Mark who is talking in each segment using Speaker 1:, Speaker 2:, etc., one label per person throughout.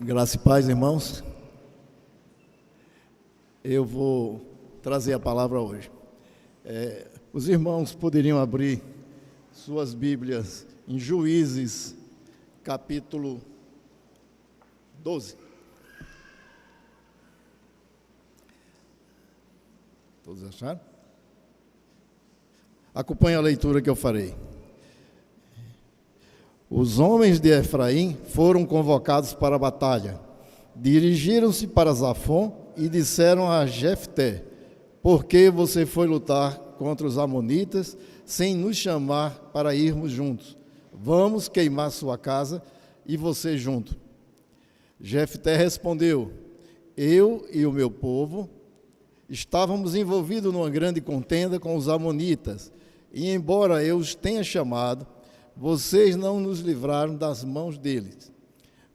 Speaker 1: Graça e paz, irmãos. Eu vou trazer a palavra hoje. Os irmãos poderiam abrir suas Bíblias em Juízes, capítulo 12. Todos acharam? Acompanhe a leitura que eu farei. Os homens de Efraim foram convocados para a batalha. Dirigiram-se para Zafon e disseram a Jefté: por que você foi lutar contra os amonitas sem nos chamar para irmos juntos? Vamos queimar sua casa e você junto. Jefté respondeu: eu e o meu povo estávamos envolvidos numa grande contenda com os amonitas, e embora eu os tenha chamado, vocês não nos livraram das mãos deles.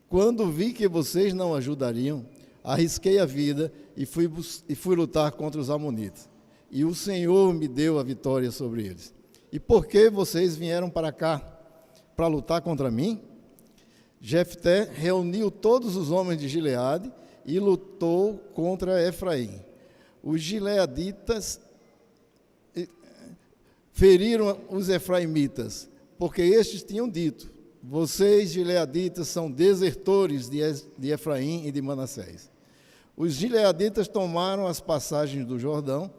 Speaker 1: Quando vi que vocês não ajudariam, arrisquei a vida e fui lutar contra os amonitas. E o Senhor me deu a vitória sobre eles. E por que vocês vieram para cá, para lutar contra mim? Jefté reuniu todos os homens de Gileade e lutou contra Efraim. Os gileaditas feriram os efraimitas, porque estes tinham dito: vocês, gileaditas, são desertores de Efraim e de Manassés. Os gileaditas tomaram as passagens do Jordão,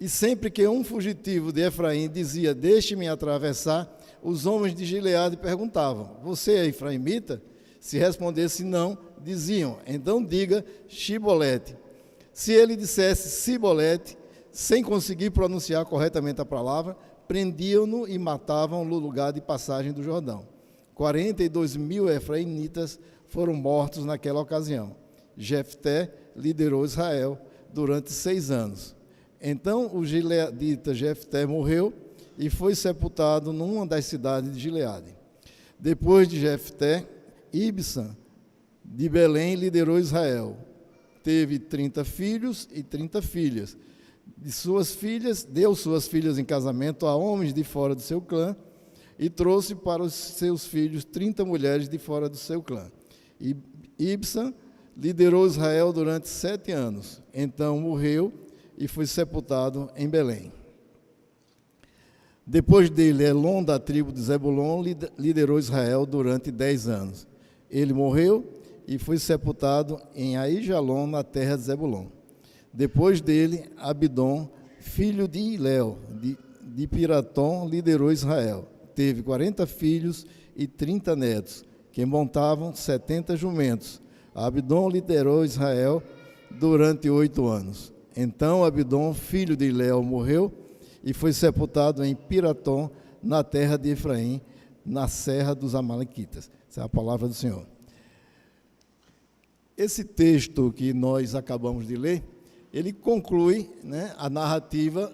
Speaker 1: e sempre que um fugitivo de Efraim dizia: deixe-me atravessar, os homens de Gileade perguntavam: você é efraimita? Se respondesse não, diziam: então diga Shibolete. Se ele dissesse Sibolete, sem conseguir pronunciar corretamente a palavra, prendiam-no e matavam no lugar de passagem do Jordão. 42.000 efraimitas foram mortos naquela ocasião. Jefté liderou Israel durante 6 anos. Então o gileadita Jefté morreu e foi sepultado numa das cidades de Gileade. Depois de Jefté, Ibsã de Belém liderou Israel. Teve 30 filhos e 30 filhas. De suas filhas, deu suas filhas em casamento a homens de fora do seu clã e trouxe para os seus filhos 30 mulheres de fora do seu clã. E Ibsã liderou Israel durante 7 anos. Então morreu e foi sepultado em Belém. Depois dele, Elon, da tribo de Zebulon, liderou Israel durante 10 anos. Ele morreu e foi sepultado em Aijalon, na terra de Zebulon. Depois dele, Abidom, filho de Iléu, de Piratom, liderou Israel. Teve 40 filhos e 30 netos, que montavam 70 jumentos. Abidom liderou Israel durante 8 anos. Então Abidom, filho de Iléu, morreu e foi sepultado em Piratom, na terra de Efraim, na serra dos Amalequitas. Essa é a palavra do Senhor. Esse texto que nós acabamos de ler, ele conclui, né, a narrativa.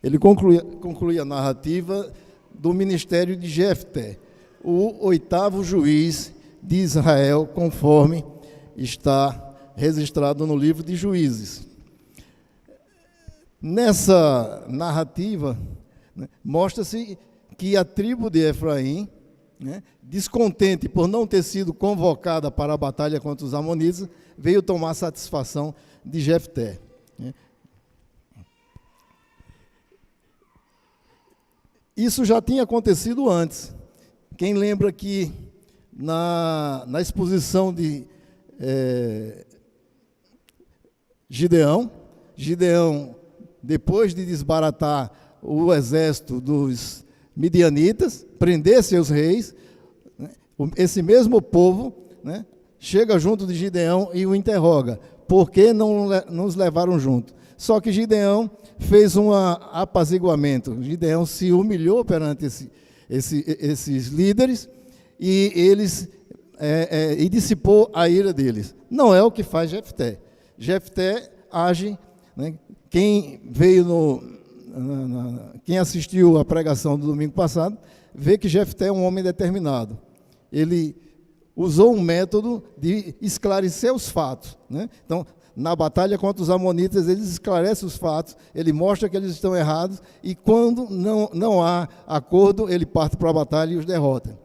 Speaker 1: Ele conclui a narrativa do ministério de Jefté, o 8º juiz de Israel, conforme está registrado no livro de Juízes. Nessa narrativa, né, mostra-se que a tribo de Efraim, né, descontente por não ter sido convocada para a batalha contra os amonitas, veio tomar satisfação de Jefté. Isso já tinha acontecido antes. Quem lembra que na exposição de Gideão, depois de desbaratar o exército dos midianitas, prender seus reis, né, esse mesmo povo, né, chega junto de Gideão e o interroga: por que não nos levaram junto? Só que Gideão fez um apaziguamento. Gideão se humilhou perante esses líderes e e dissipou a ira deles. Não é o que faz Jefté. Jefté age, né, quem assistiu à pregação do domingo passado, vê que Jefté é um homem determinado. Ele usou um método de esclarecer os fatos, né? Então, na batalha contra os amonitas, ele esclarece os fatos, ele mostra que eles estão errados, e quando não há acordo, ele parte para a batalha e os derrota.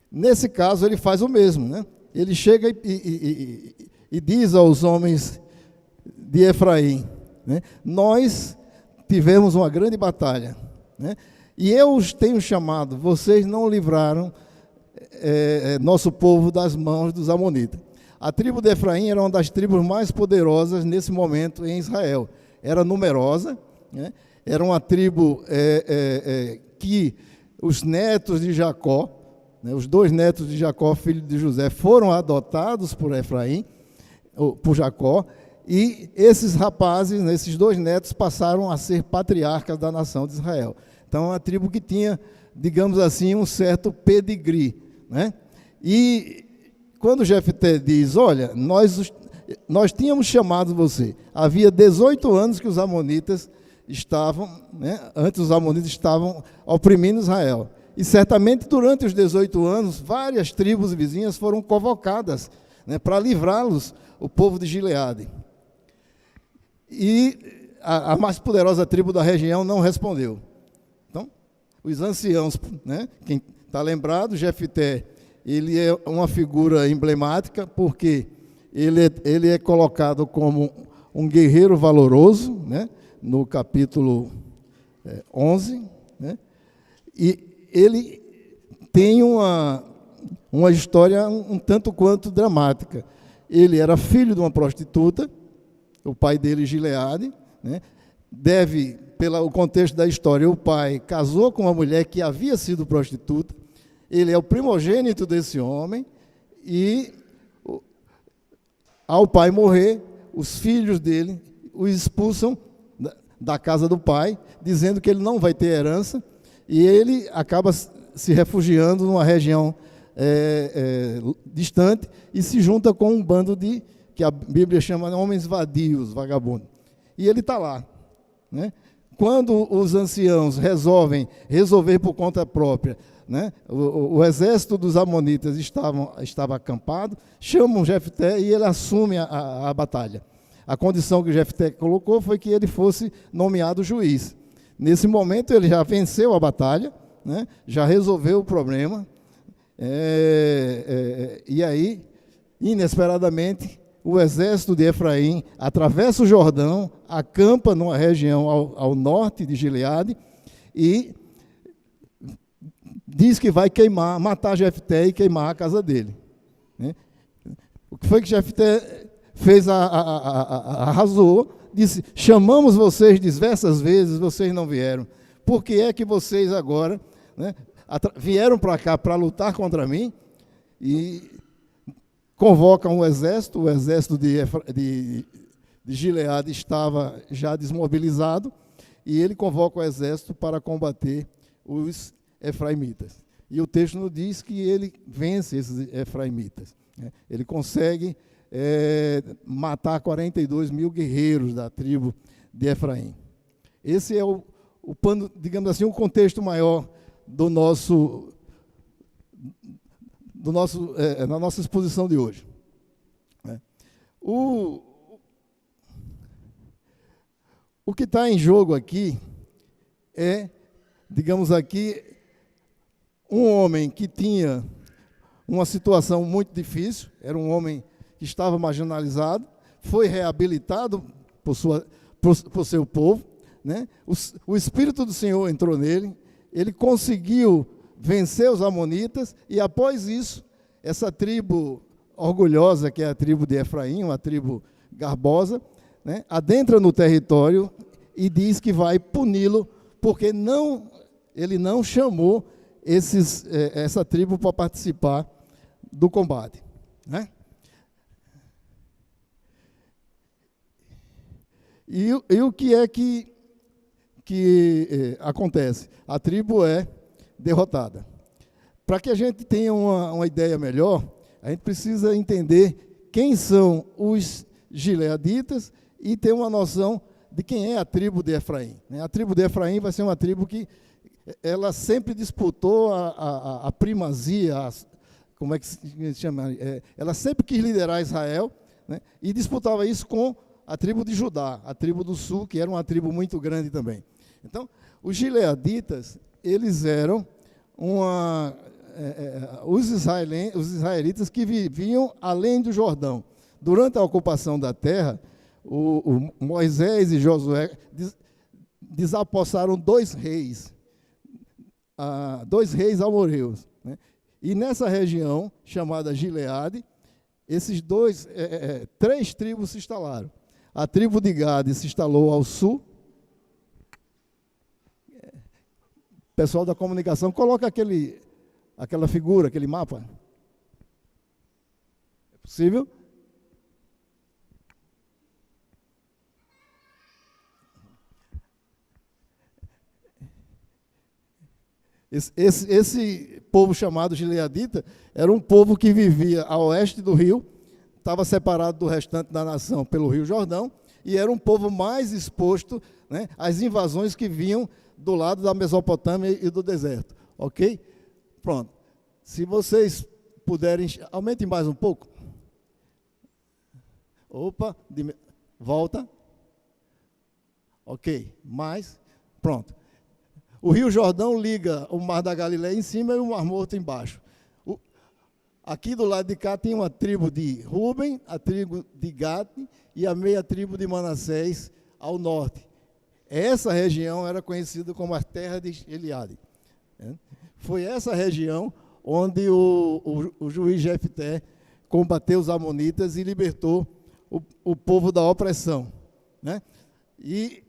Speaker 1: Nesse caso, ele faz o mesmo, né? Ele chega e diz aos homens de Efraim, né? Nós tivemos uma grande batalha, né? E eu os tenho chamado, vocês não livraram nosso povo das mãos dos amonitas. A tribo de Efraim era uma das tribos mais poderosas nesse momento em Israel. Era numerosa, né? Era uma tribo que os netos de Jacó, né, os 2 netos de Jacó, filho de José, foram adotados por Efraim, por Jacó, e esses rapazes, esses 2 netos, passaram a ser patriarcas da nação de Israel. Então, é uma tribo que tinha, digamos assim, um certo pedigree, né? E quando Jefté diz, olha, nós tínhamos chamado você, havia 18 anos que os amonitas estavam, né, antes os amonitas estavam oprimindo Israel. E certamente durante os 18 anos, várias tribos vizinhas foram convocadas, né, para livrá-los, o povo de Gileade. E a mais poderosa tribo da região não respondeu. Então, os anciãos, né, quem está lembrado, Jefté, ele é uma figura emblemática, porque ele é colocado como um guerreiro valoroso, né, no capítulo 11, né, e ele tem uma história um tanto quanto dramática. Ele era filho de uma prostituta, o pai dele, Gileade, né? Pelo contexto da história, o pai casou com uma mulher que havia sido prostituta, ele é o primogênito desse homem, e ao pai morrer, os filhos dele o expulsam da casa do pai, dizendo que ele não vai ter herança, e ele acaba se refugiando numa região distante e se junta com um bando que a Bíblia chama de homens vadios, vagabundos. E ele está lá, né? Quando os anciãos resolver por conta própria, né, o exército dos amonitas estava acampado, chamam Jefté e ele assume a batalha. A condição que Jefté colocou foi que ele fosse nomeado juiz. Nesse momento ele já venceu a batalha, né, já resolveu o problema, e aí, inesperadamente, o exército de Efraim atravessa o Jordão, acampa numa região ao norte de Gileade e diz que vai matar Jefté e queimar a casa dele, né? O que foi que Jefté fez? Arrasou, disse, chamamos vocês diversas vezes, vocês não vieram. Por que é que vocês agora, né, vieram para cá para lutar contra mim? E convocam o exército de Gileade estava já desmobilizado, e ele convoca o exército para combater os efraimitas. E o texto nos diz que ele vence esses efraimitas, né? Ele consegue matar 42 mil guerreiros da tribo de Efraim. Esse é o pano, digamos assim, o contexto maior na nossa exposição de hoje. O que está em jogo aqui é, digamos aqui, um homem que tinha uma situação muito difícil, era um homem que estava marginalizado, foi reabilitado por seu povo, né? O Espírito do Senhor entrou nele, ele conseguiu vencer os amonitas, e após isso, essa tribo orgulhosa, que é a tribo de Efraim, uma tribo garbosa, né, adentra no território e diz que vai puni-lo, porque ele não chamou essa tribo para participar do combate, né? E o que é que acontece? A tribo é derrotada. Para que a gente tenha uma ideia melhor, a gente precisa entender quem são os gileaditas e ter uma noção de quem é a tribo de Efraim. A tribo de Efraim vai ser uma tribo que ela sempre disputou a primazia, como é que se chama? Ela sempre quis liderar Israel, né? E disputava isso com a tribo de Judá, a tribo do sul, que era uma tribo muito grande também. Então, os gileaditas, eles eram os israelitas que viviam além do Jordão. Durante a ocupação da terra, o Moisés e Josué desapossaram dois reis amorreus, né? E nessa região, chamada Gileade, esses três tribos se instalaram. A tribo de Gade se instalou ao sul. Pessoal da comunicação, coloca aquela figura, aquele mapa. É possível? Esse povo chamado gileadita era um povo que vivia a oeste do rio, estava separado do restante da nação pelo Rio Jordão, e era um povo mais exposto, né, às invasões que vinham do lado da Mesopotâmia e do deserto. Ok? Pronto. Se vocês puderem... Aumentem mais um pouco. Opa, volta. Ok, mais. Pronto. O Rio Jordão liga o Mar da Galileia em cima e o Mar Morto embaixo. Aqui do lado de cá tem uma tribo de Ruben, a tribo de Gade e a meia tribo de Manassés ao norte. Essa região era conhecida como a terra de Gileade. Foi essa região onde o juiz Jefté combateu os amonitas e libertou o povo da opressão, né? E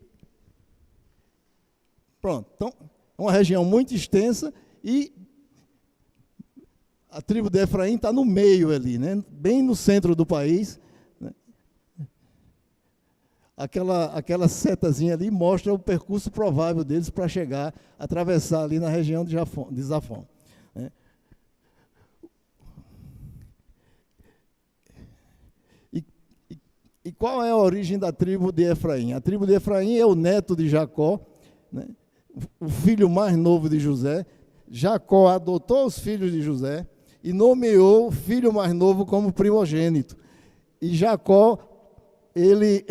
Speaker 1: pronto. Então, é uma região muito extensa e a tribo de Efraim está no meio ali, né? Bem no centro do país. Né? Aquela setazinha ali mostra o percurso provável deles para chegar, atravessar ali na região de Zafon. Né? E qual é a origem da tribo de Efraim? A tribo de Efraim é o neto de Jacó, né? O filho mais novo de José. Jacó adotou os filhos de José e nomeou o filho mais novo como primogênito. E Jacó, ele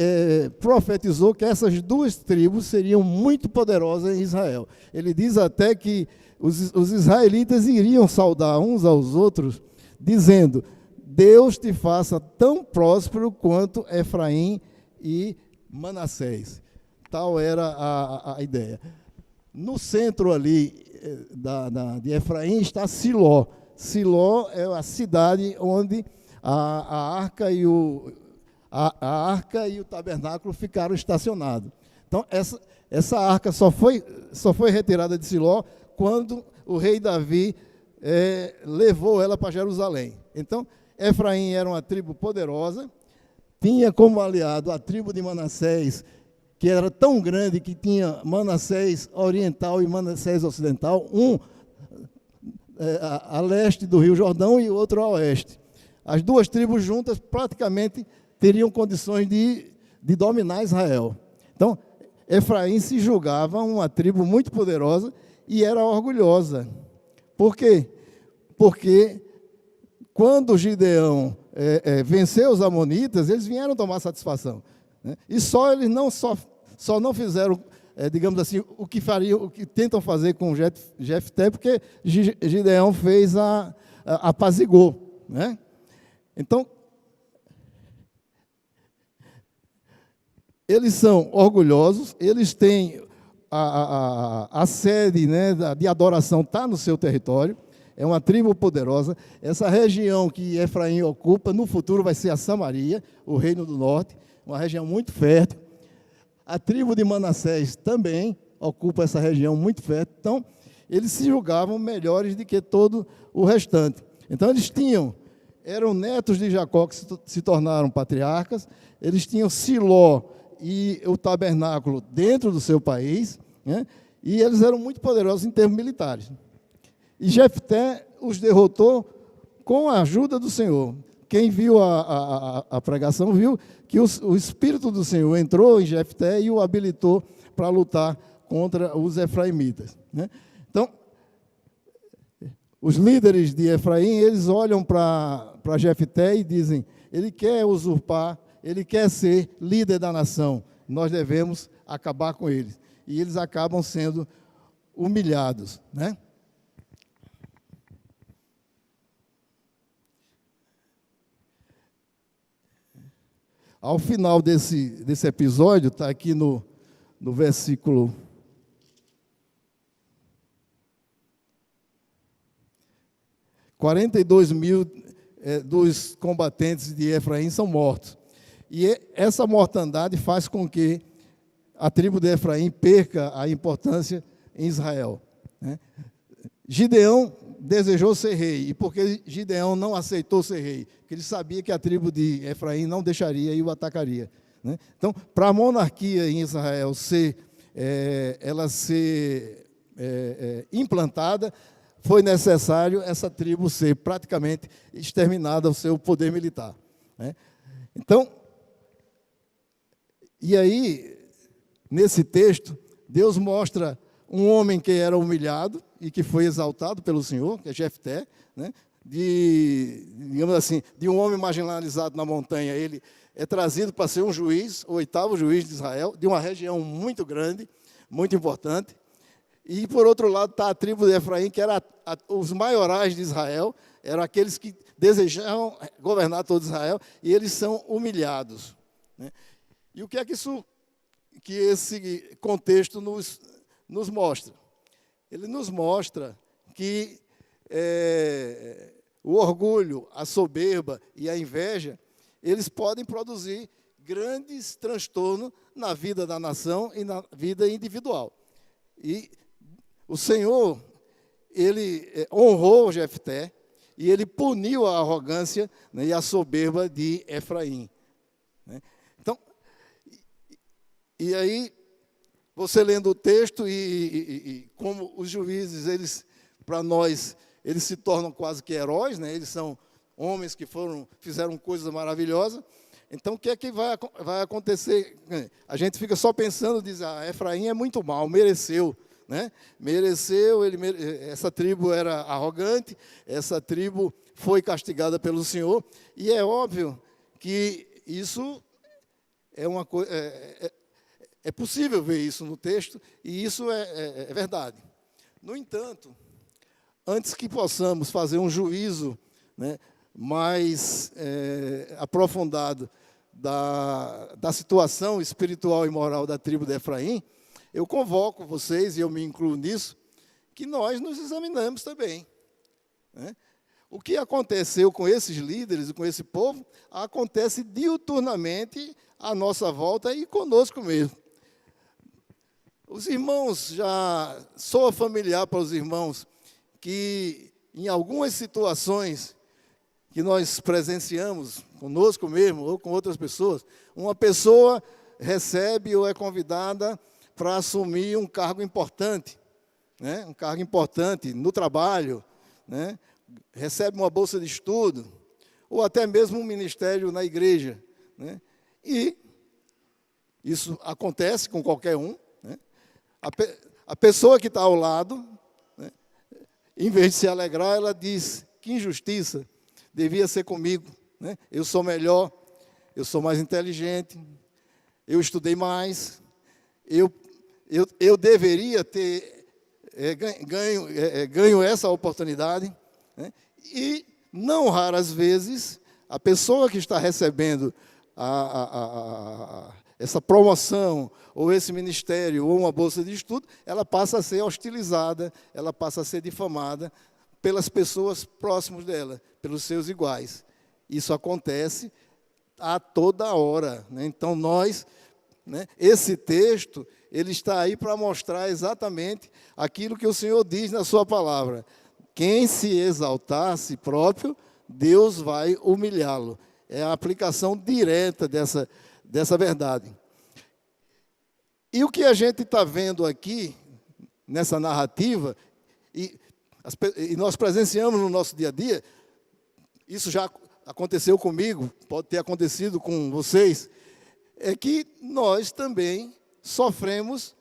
Speaker 1: profetizou que essas duas tribos seriam muito poderosas em Israel. Ele diz até que os israelitas iriam saudar uns aos outros, dizendo: Deus te faça tão próspero quanto Efraim e Manassés. Tal era a ideia. No centro ali de Efraim está Siló. Siló é a cidade onde a arca e o tabernáculo ficaram estacionados. Então, essa arca só foi retirada de Siló quando o rei Davi levou ela para Jerusalém. Então, Efraim era uma tribo poderosa, tinha como aliado a tribo de Manassés, que era tão grande que tinha Manassés oriental e Manassés ocidental, um a leste do Rio Jordão e o outro a oeste. As duas tribos juntas praticamente teriam condições de dominar Israel. Então, Efraim se julgava uma tribo muito poderosa e era orgulhosa. Por quê? Porque quando Gideão venceu os amonitas, eles vieram tomar satisfação. Né? E eles só não fizeram, digamos assim, o que tentam fazer com Jefté, porque Gideão fez apazigou. Né? Então, eles são orgulhosos, eles têm a sede, né, de adoração está no seu território, é uma tribo poderosa. Essa região que Efraim ocupa, no futuro vai ser a Samaria, o reino do norte, uma região muito fértil. A tribo de Manassés também ocupa essa região muito fértil. Então, eles se julgavam melhores do que todo o restante. Então, eram netos de Jacó que se tornaram patriarcas, eles tinham Siló e o tabernáculo dentro do seu país, né? E eles eram muito poderosos em termos militares. E Jefté os derrotou com a ajuda do Senhor. Quem viu a pregação viu que o Espírito do Senhor entrou em Jefté e o habilitou para lutar contra os efraimitas. Né? Então, os líderes de Efraim, eles olham para Jefté e dizem: ele quer usurpar, ele quer ser líder da nação. Nós devemos acabar com eles. E eles acabam sendo humilhados, né? Ao final desse episódio, está aqui no versículo 42.000 dos combatentes de Efraim são mortos. E essa mortandade faz com que a tribo de Efraim perca a importância em Israel, né? Gideão desejou ser rei. E por que Gideão não aceitou ser rei? Porque ele sabia que a tribo de Efraim não deixaria e o atacaria, né? Então, para a monarquia em Israel ser implantada, foi necessário essa tribo ser praticamente exterminada, o seu poder militar, né? Então, e aí, nesse texto, Deus mostra um homem que era humilhado e que foi exaltado pelo Senhor, que é Jefté, né? Digamos assim, de um homem marginalizado na montanha, ele é trazido para ser um juiz, o 8º juiz de Israel, de uma região muito grande, muito importante. E, por outro lado, está a tribo de Efraim, que era os maiorais de Israel, eram aqueles que desejavam governar todo Israel, e eles são humilhados, né? E o que é que esse contexto nos mostra? Ele nos mostra que o orgulho, a soberba e a inveja, eles podem produzir grandes transtornos na vida da nação e na vida individual. E o Senhor, ele honrou Jefté e ele puniu a arrogância, né, e a soberba de Efraim, né? Então, e aí, você lendo o texto e como os juízes, eles, para nós, eles se tornam quase que heróis, né? Eles são homens que fizeram coisas maravilhosas. Então, o que é que vai acontecer? A gente fica só pensando, diz, Efraim é muito mal, mereceu, né? Mereceu, essa tribo era arrogante, essa tribo foi castigada pelo Senhor, e é óbvio que isso é uma coisa, é possível ver isso no texto, e isso é verdade. No entanto, antes que possamos fazer um juízo, né, mais aprofundado da situação espiritual e moral da tribo de Efraim, eu convoco vocês, e eu me incluo nisso, que nós nos examinamos também, né? O que aconteceu com esses líderes e com esse povo, acontece diuturnamente à nossa volta e conosco mesmo. Os irmãos, já soa familiar para os irmãos que em algumas situações que nós presenciamos, conosco mesmo ou com outras pessoas, uma pessoa recebe ou é convidada para assumir um cargo importante, né? Um cargo importante no trabalho, né? Recebe uma bolsa de estudo, ou até mesmo um ministério na igreja, né? E isso acontece com qualquer um, né? A pessoa que está ao lado, né, em vez de se alegrar, ela diz, que injustiça, devia ser comigo, né? Eu sou melhor, eu sou mais inteligente, eu estudei mais, eu deveria ter ganho essa oportunidade, né? E, não raras vezes, a pessoa que está recebendo essa promoção, ou esse ministério, ou uma bolsa de estudo, ela passa a ser hostilizada, ela passa a ser difamada pelas pessoas próximas dela, pelos seus iguais. Isso acontece a toda hora, né? Então, né, esse texto, ele está aí para mostrar exatamente aquilo que o Senhor diz na sua palavra. Quem se exaltar a si próprio, Deus vai humilhá-lo. É a aplicação direta dessa verdade. E o que a gente está vendo aqui, nessa narrativa, e nós presenciamos no nosso dia a dia, isso já aconteceu comigo, pode ter acontecido com vocês, é que nós também sofremos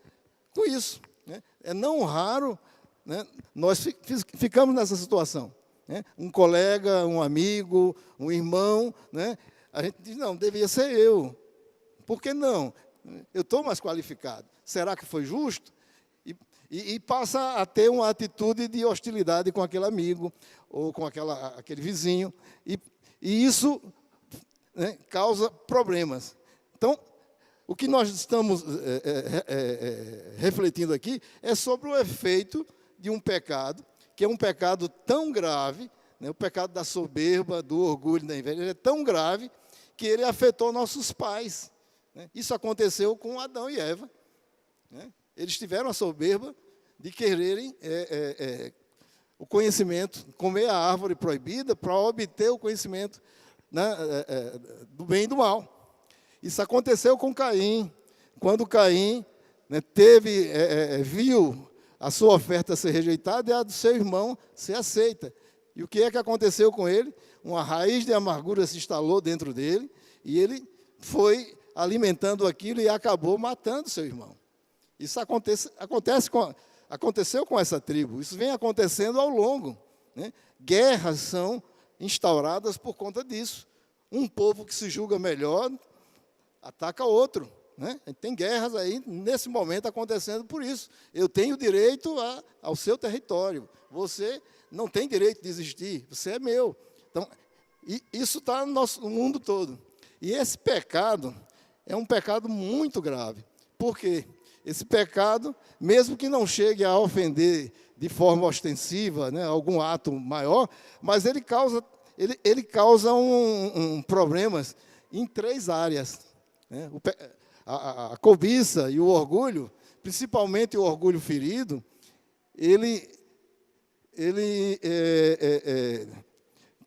Speaker 1: com isso, né? É não raro, né, nós ficamos nessa situação, né? Um colega, um amigo, um irmão, né, a gente diz, não, devia ser eu. Por que não? Eu estou mais qualificado. Será que foi justo? E passa a ter uma atitude de hostilidade com aquele amigo ou com aquele vizinho. E isso, né, causa problemas. Então, o que nós estamos refletindo aqui é sobre o efeito de um pecado, que é um pecado tão grave, né, o pecado da soberba, do orgulho, da inveja, ele é tão grave que ele afetou nossos pais. Né? Isso aconteceu com Adão e Eva. Né? Eles tiveram a soberba de quererem o conhecimento, comer a árvore proibida para obter o conhecimento, né, do bem e do mal. Isso aconteceu com Caim, quando Caim, né, viu a sua oferta ser rejeitada e a do seu irmão ser aceita. E o que é que aconteceu com ele? Uma raiz de amargura se instalou dentro dele e ele foi alimentando aquilo e acabou matando seu irmão. Isso aconteceu com essa tribo. Isso vem acontecendo ao longo. Né? Guerras são instauradas por conta disso. Um povo que se julga melhor ataca outro. Né? Tem guerras aí, nesse momento, acontecendo por isso. Eu tenho direito ao seu território. Você não tem direito de existir. Você é meu. Então, isso está no mundo todo. E esse pecado é um pecado muito grave. Por quê? Esse pecado, mesmo que não chegue a ofender de forma ostensiva, né, algum ato maior, mas ele causa problemas em 3 áreas. Né? A cobiça e o orgulho, principalmente o orgulho ferido, ele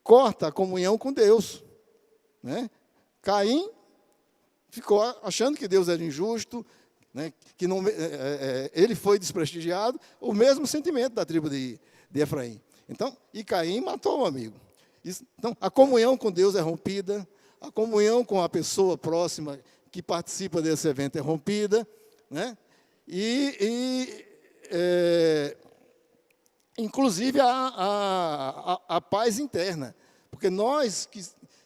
Speaker 1: corta a comunhão com Deus. Né? Caim ficou achando que Deus era injusto, né, que não, ele foi desprestigiado, o mesmo sentimento da tribo de Efraim. Então, e Caim matou um amigo. Então, a comunhão com Deus é rompida, a comunhão com a pessoa próxima que participa desse evento é rompida, né? Inclusive a paz interna, porque nós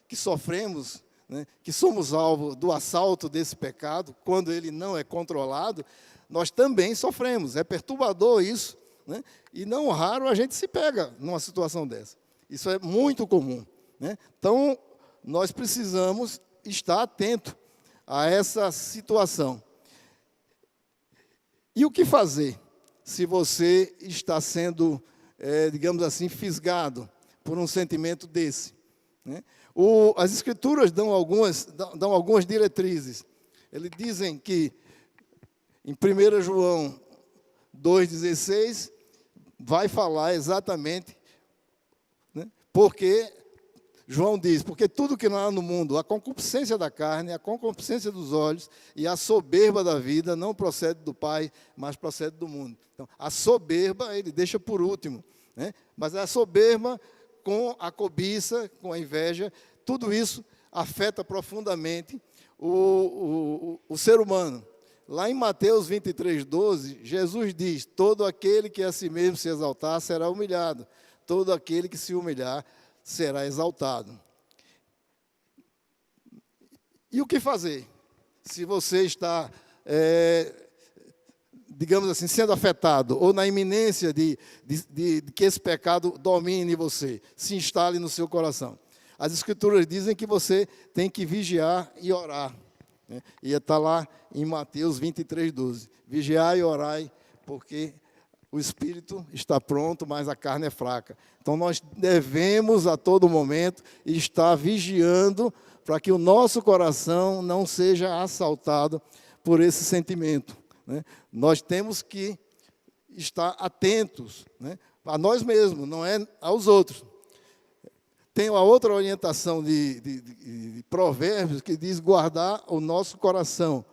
Speaker 1: que sofremos, né, que somos alvo do assalto desse pecado, quando ele não é controlado, nós também sofremos. É perturbador isso, né? E não raro a gente se pega numa situação dessa. Isso é muito comum. Né? Então, nós precisamos estar atento a essa situação. E o que fazer se você está sendo, digamos assim, fisgado por um sentimento desse? Né? As Escrituras dão algumas diretrizes. Eles dizem que, em 1 João 2,16, vai falar exatamente, né, porque João diz, porque tudo que não há no mundo, a concupiscência da carne, a concupiscência dos olhos e a soberba da vida não procede do Pai, mas procede do mundo. Então, a soberba ele deixa por último, né? Mas a soberba com a cobiça, com a inveja, tudo isso afeta profundamente o ser humano. Lá em Mateus 23:12, Jesus diz, todo aquele que a si mesmo se exaltar será humilhado, todo aquele que se humilhar será exaltado. E o que fazer? Se você está, digamos assim, sendo afetado, ou na iminência de que esse pecado domine você, se instale no seu coração. As Escrituras dizem que você tem que vigiar e orar. Né? E está lá em Mateus 23:12. Vigiai e orai, porque o espírito está pronto, mas a carne é fraca. Então, nós devemos, a todo momento, estar vigiando para que o nosso coração não seja assaltado por esse sentimento. Né? Nós temos que estar atentos, né, a nós mesmos, não é aos outros. Tem uma outra orientação de Provérbios que diz guardar o nosso coração.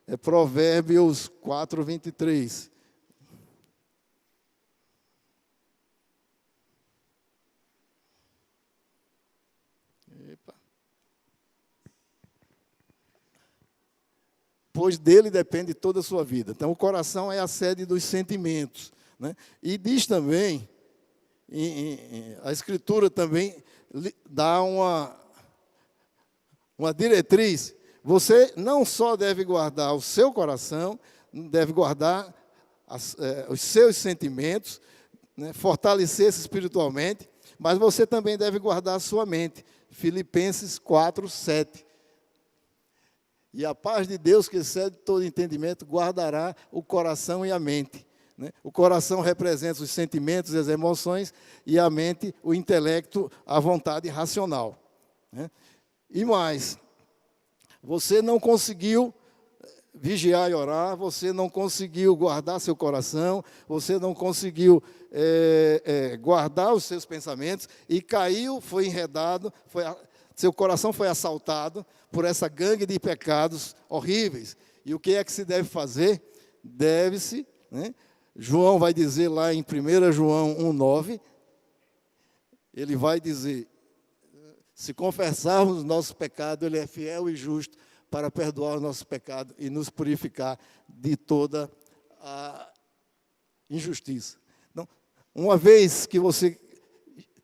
Speaker 1: É Provérbios 4:23. Pois dele depende toda a sua vida. Então, o coração é a sede dos sentimentos. Né? E diz também, a Escritura também dá uma diretriz. Você não só deve guardar o seu coração, deve guardar os seus sentimentos, né, fortalecer-se espiritualmente, mas você também deve guardar a sua mente. Filipenses 4:7. E a paz de Deus, que excede todo entendimento, guardará o coração e a mente. Né? O coração representa os sentimentos e as emoções, e a mente, o intelecto, a vontade racional. Né? E mais, você não conseguiu vigiar e orar, você não conseguiu guardar seu coração, você não conseguiu guardar os seus pensamentos, e caiu, foi enredado, seu coração foi assaltado por essa gangue de pecados horríveis. E o que é que se deve fazer? Deve-se, né? João vai dizer lá em 1 João 1,9, ele vai dizer, se confessarmos os nossos pecados, Ele é fiel e justo para perdoar os nossos pecados e nos purificar de toda a injustiça. Então, uma vez que você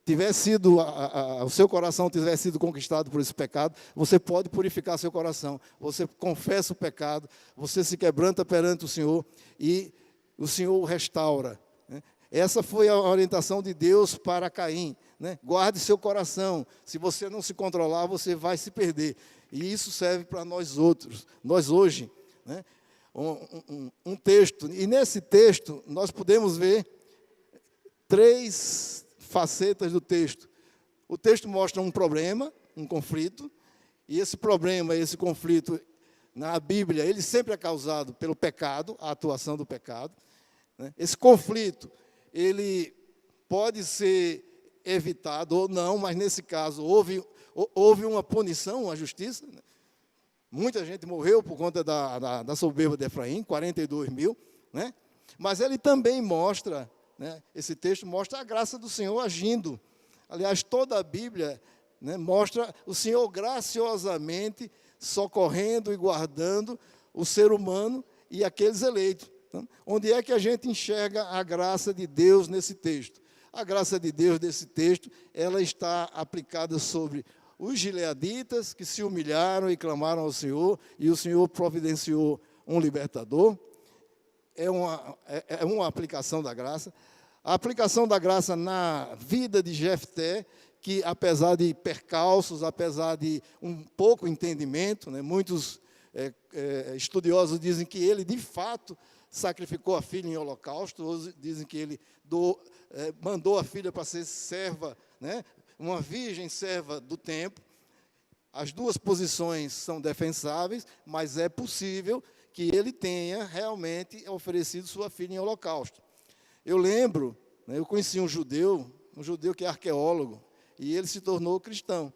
Speaker 1: tiver sido, o seu coração tiver sido conquistado por esse pecado, você pode purificar seu coração. Você confessa o pecado, você se quebranta perante o Senhor e o Senhor o restaura. Né? Essa foi a orientação de Deus para Caim. Né? Guarde seu coração. Se você não se controlar, você vai se perder. E isso serve para nós outros, nós hoje. Né? Um texto, e nesse texto nós podemos ver 3 facetas do texto. O texto mostra um problema, um conflito, e esse problema, esse conflito, na Bíblia, ele sempre é causado pelo pecado, a atuação do pecado. Né? Esse conflito, ele pode ser evitado ou não, mas nesse caso houve uma punição, uma justiça. Né? Muita gente morreu por conta da soberba de Efraim, 42 mil. Né? Mas ele também mostra, né, esse texto mostra a graça do Senhor agindo. Aliás, toda a Bíblia, né, mostra o Senhor graciosamente socorrendo e guardando o ser humano e aqueles eleitos. Então, onde é que a gente enxerga a graça de Deus nesse texto? A graça de Deus nesse texto, ela está aplicada sobre os gileaditas que se humilharam e clamaram ao Senhor, e o Senhor providenciou um libertador. É uma aplicação da graça. A aplicação da graça na vida de Jefté, que apesar de percalços, apesar de um pouco entendimento, né, muitos estudiosos dizem que ele, de fato, sacrificou a filha em holocausto, outros dizem que ele mandou a filha para ser serva, né, uma virgem serva do templo. As duas posições são defensáveis, mas é possível que ele tenha realmente oferecido sua filha em holocausto. Eu lembro, né, eu conheci um judeu que é arqueólogo, e ele se tornou cristão.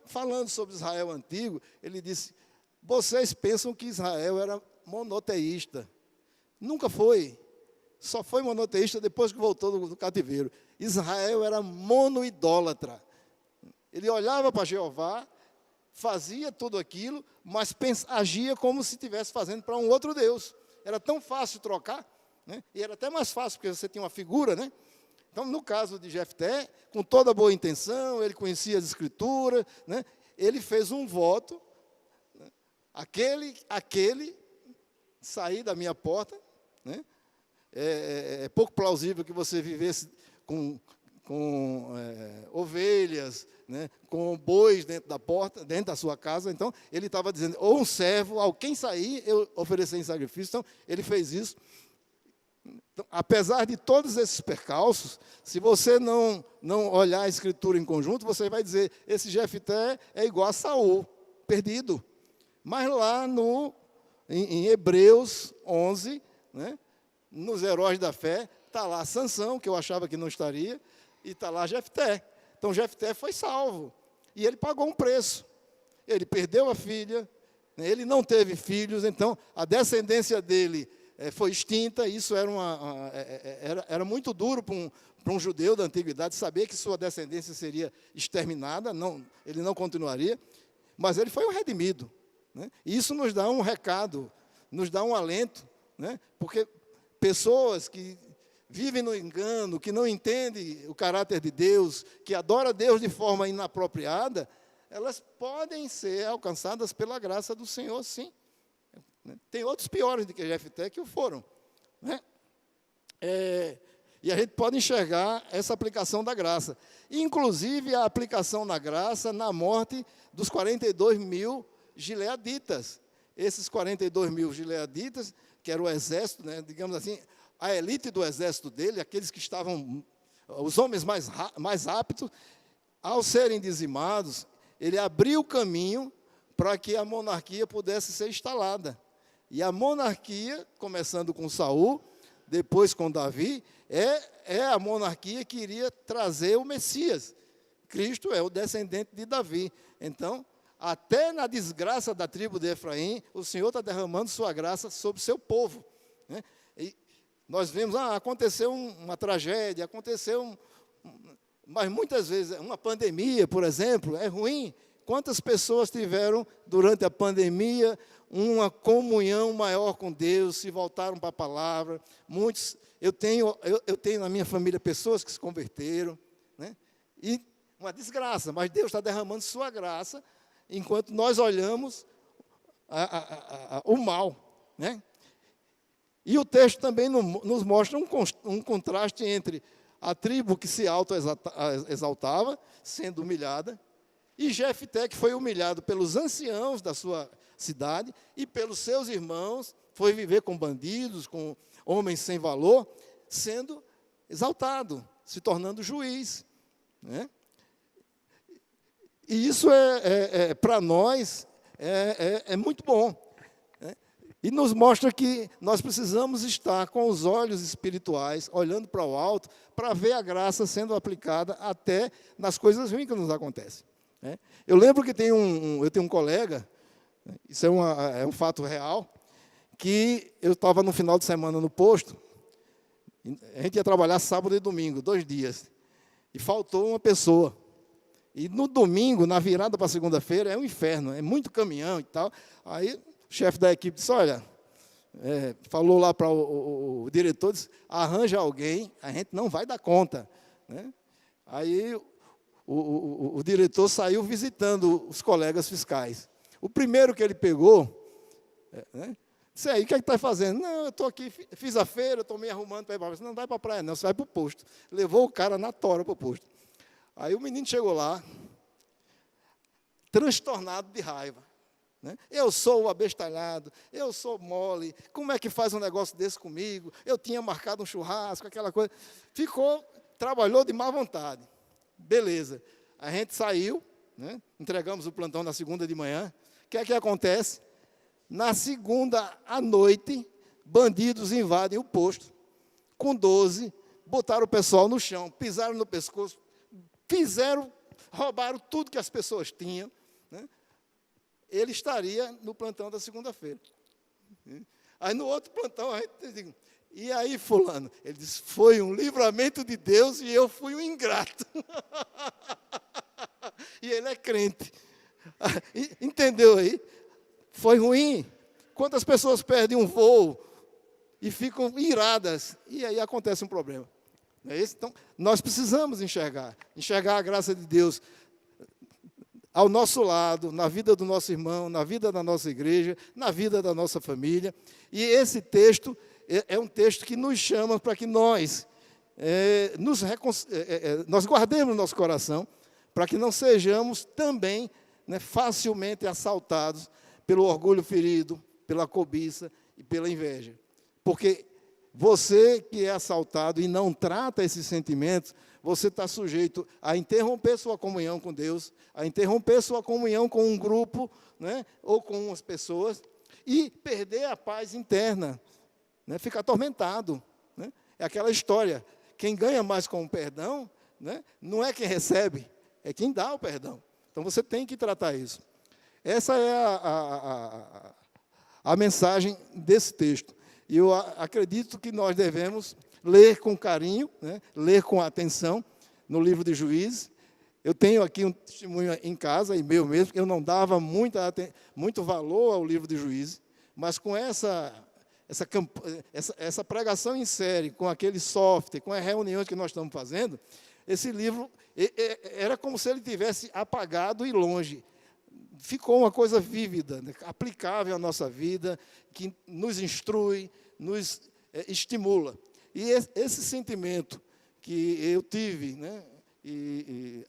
Speaker 1: Falando sobre Israel antigo, ele disse, vocês pensam que Israel era monoteísta. Nunca foi. Só foi monoteísta depois que voltou do cativeiro. Israel era monoidólatra. Ele olhava para Jeová, fazia tudo aquilo, mas agia como se estivesse fazendo para um outro Deus. Era tão fácil trocar, né? E era até mais fácil, porque você tinha uma figura, né? Então, no caso de Jefté, com toda boa intenção, ele conhecia as Escrituras, né? Ele fez um voto, né? Aquele sair da minha porta, né? É pouco plausível que você vivesse com ovelhas, né, com bois dentro da porta, dentro da sua casa. Então, ele estava dizendo, ou um servo, ao quem sair, eu oferecer em sacrifício. Então, ele fez isso. Então, apesar de todos esses percalços, se você não olhar a Escritura em conjunto, você vai dizer, esse Jefté é igual a Saul, perdido. Mas lá em Hebreus 11, né, nos heróis da fé, está lá Sansão, que eu achava que não estaria, e está lá Jefté. Então, Jefté foi salvo. E ele pagou um preço. Ele perdeu a filha, né, ele não teve filhos, então a descendência dele foi extinta. Isso era muito duro para um judeu da antiguidade, saber que sua descendência seria exterminada, ele não continuaria, mas ele foi um redimido. Né? E isso nos dá um recado, nos dá um alento, né? Porque pessoas que vivem no engano, que não entendem o caráter de Deus, que adoram a Deus de forma inapropriada, elas podem ser alcançadas pela graça do Senhor, sim. Tem outros piores do que Jefté que o foram, né? E a gente pode enxergar essa aplicação da graça. Inclusive, a aplicação da graça na morte dos 42 mil gileaditas. Esses 42 mil gileaditas, que era o exército, né, digamos assim, a elite do exército dele, aqueles que estavam, os homens mais aptos, ao serem dizimados, ele abriu o caminho para que a monarquia pudesse ser instalada. E a monarquia, começando com Saul, depois com Davi, é a monarquia que iria trazer o Messias. Cristo é o descendente de Davi. Então, até na desgraça da tribo de Efraim, o Senhor está derramando sua graça sobre o seu povo, né? E nós vemos, aconteceu uma tragédia, mas muitas vezes, uma pandemia, por exemplo, é ruim. Quantas pessoas tiveram, durante a pandemia, uma comunhão maior com Deus, se voltaram para a palavra? Muitos, eu tenho na minha família pessoas que se converteram, né? E uma desgraça, mas Deus está derramando sua graça, enquanto nós olhamos o mal, né? E o texto também nos mostra um contraste entre a tribo que se auto-exaltava, sendo humilhada, e Jefté, que foi humilhado pelos anciãos da sua cidade e pelos seus irmãos, foi viver com bandidos, com homens sem valor, sendo exaltado, se tornando juiz, né? E isso para nós é muito bom, né? E nos mostra que nós precisamos estar com os olhos espirituais, olhando para o alto, para ver a graça sendo aplicada até nas coisas ruins que nos acontecem, né? Eu lembro que eu tenho um colega, isso é um fato real, que eu estava no final de semana no posto, a gente ia trabalhar sábado e domingo, 2 dias, e faltou uma pessoa. E no domingo, na virada para segunda-feira, é um inferno, é muito caminhão e tal. Aí o chefe da equipe disse, olha, falou lá para o diretor, disse, arranja alguém, a gente não vai dar conta, né? Aí o diretor saiu visitando os colegas fiscais. O primeiro que ele pegou, né, disse, aí, o que é que está fazendo? Não, eu estou aqui, fiz a feira, estou me arrumando para ir para a praia. Não vai para a praia, não, você vai para o posto. Levou o cara na tora para o posto. Aí o menino chegou lá, transtornado de raiva, né? Eu sou o abestalhado, eu sou mole, como é que faz um negócio desse comigo? Eu tinha marcado um churrasco, aquela coisa. Trabalhou de má vontade. Beleza. A gente saiu, né? Entregamos o plantão na segunda de manhã. O que é que acontece? Na segunda à noite, bandidos invadem o posto, com 12, botaram o pessoal no chão, pisaram no pescoço, roubaram tudo que as pessoas tinham, né? Ele estaria no plantão da segunda-feira. Aí no outro plantão, a gente diz, e aí fulano? Ele disse, foi um livramento de Deus e eu fui um ingrato. E ele é crente. Entendeu aí? Foi ruim. Quantas pessoas perdem um voo e ficam iradas, e aí acontece um problema. Não é isso? Então, nós precisamos enxergar a graça de Deus ao nosso lado, na vida do nosso irmão, na vida da nossa igreja, na vida da nossa família. E esse texto é um texto que nos chama para que nós nós guardemos no nosso coração, para que não sejamos também, né, facilmente assaltados pelo orgulho ferido, pela cobiça e pela inveja. Porque você que é assaltado e não trata esses sentimentos, você está sujeito a interromper sua comunhão com Deus, a interromper sua comunhão com um grupo, né, ou com umas pessoas, e perder a paz interna, né, ficar atormentado, né? É aquela história, quem ganha mais com o perdão, né, não é quem recebe, é quem dá o perdão. Então você tem que tratar isso. Essa é a mensagem desse texto. E eu acredito que nós devemos ler com carinho, né, ler com atenção no livro de Juízes. Eu tenho aqui um testemunho em casa, e meu mesmo, que eu não dava muito valor ao livro de Juízes, mas com essa pregação em série, com aquele software, com as reuniões que nós estamos fazendo, esse livro era como se ele tivesse apagado e longe. Ficou uma coisa vívida, né, aplicável à nossa vida, que nos instrui, nos estimula. E esse sentimento que eu tive, né,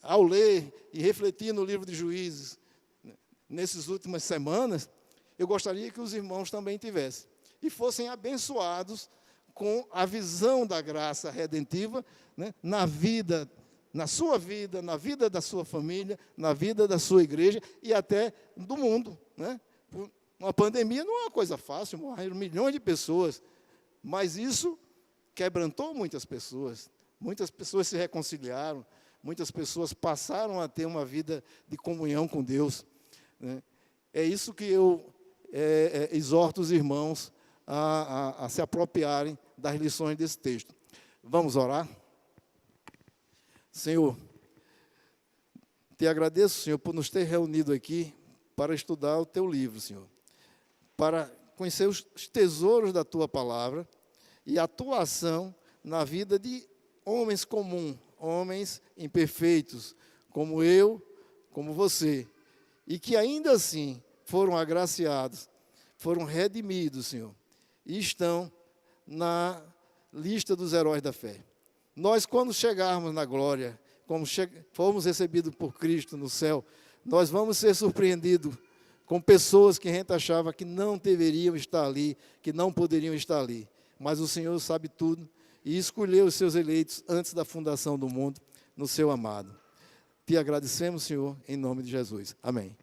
Speaker 1: ao ler e refletir no livro de Juízes, né, nessas últimas semanas, eu gostaria que os irmãos também tivessem. E fossem abençoados com a visão da graça redentiva, né, na vida, na sua vida, na vida da sua família, na vida da sua igreja e até do mundo, né? Uma pandemia não é uma coisa fácil, morreram milhões de pessoas, mas isso quebrantou muitas pessoas se reconciliaram, muitas pessoas passaram a ter uma vida de comunhão com Deus, né? É isso que eu exorto os irmãos a se apropriarem das lições desse texto. Vamos orar? Senhor, te agradeço, Senhor, por nos ter reunido aqui para estudar o teu livro, Senhor, para conhecer os tesouros da tua palavra e a tua ação na vida de homens comuns, homens imperfeitos, como eu, como você, e que ainda assim foram agraciados, foram redimidos, Senhor, e estão na lista dos heróis da fé. Nós, quando chegarmos na glória, como fomos recebidos por Cristo no céu, nós vamos ser surpreendidos com pessoas que a gente achava que não deveriam estar ali, que não poderiam estar ali. Mas o Senhor sabe tudo e escolheu os seus eleitos antes da fundação do mundo, no seu amado. Te agradecemos, Senhor, em nome de Jesus. Amém.